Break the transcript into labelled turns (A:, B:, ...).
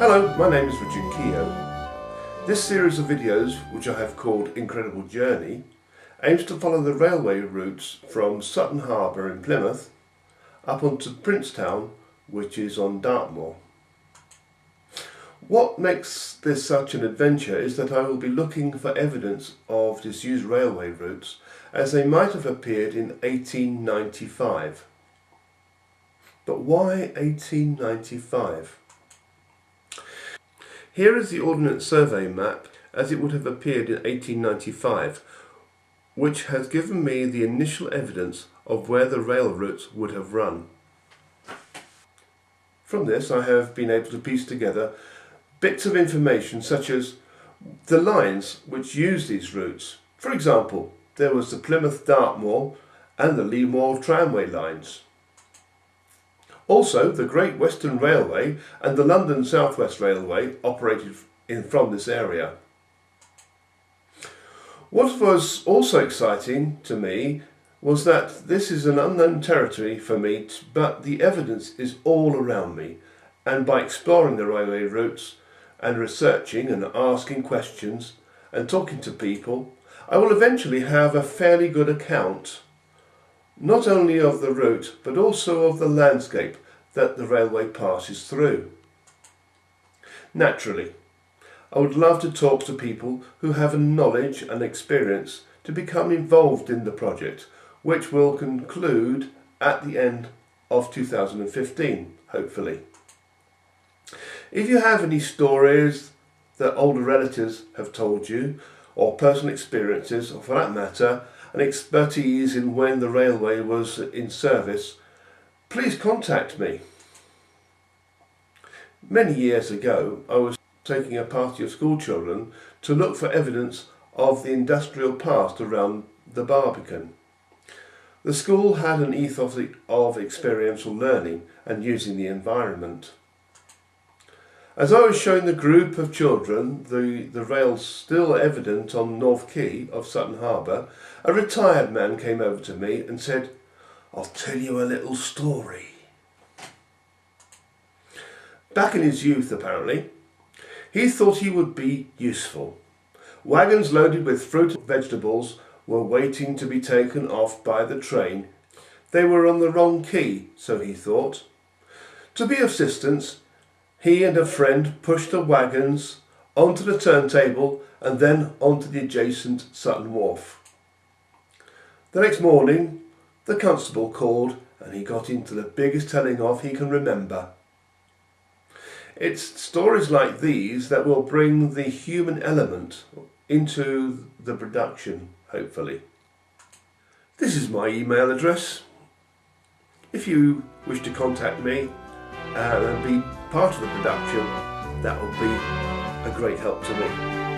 A: Hello, my name is Richard Keogh. This series of videos, which I have called Incredible Journey, aims to follow the railway routes from Sutton Harbour in Plymouth up onto Princetown, which is on Dartmoor. What makes this such an adventure is that I will be looking for evidence of disused railway routes as they might have appeared in 1895. But why 1895? Here is the Ordnance Survey map as it would have appeared in 1895, which has given me the initial evidence of where the rail routes would have run. From this I have been able to piece together bits of information such as the lines which use these routes. For example, there was the Plymouth-Dartmoor and the Leamore tramway lines. Also, the Great Western Railway and the London South West Railway operated from this area. What was also exciting to me was that this is an unknown territory for me, but the evidence is all around me, and by exploring the railway routes and researching and asking questions and talking to people, I will eventually have a fairly good account not only of the route but also of the landscape that the railway passes through. Naturally, I would love to talk to people who have a knowledge and experience to become involved in the project, which will conclude at the end of 2015, hopefully. If you have any stories that older relatives have told you, or personal experiences, or for that matter, an expertise in when the railway was in service, please contact me. Many years ago, I was taking a party of school children to look for evidence of the industrial past around the Barbican. The school had an ethos of experiential learning and using the environment. As I was showing the group of children the rails still evident on North Quay of Sutton Harbour, a retired man came over to me and said, "I'll tell you a little story." Back in his youth, apparently, he thought he would be useful. Wagons loaded with fruit and vegetables were waiting to be taken off by the train. They were on the wrong quay, so he thought. To be of assistance, he and a friend pushed the wagons onto the turntable and then onto the adjacent Sutton Wharf. The next morning, the constable called and he got into the biggest telling off he can remember. It's stories like these that will bring the human element into the production, hopefully. This is my email address. If you wish to contact me and be part of the production, that will be a great help to me.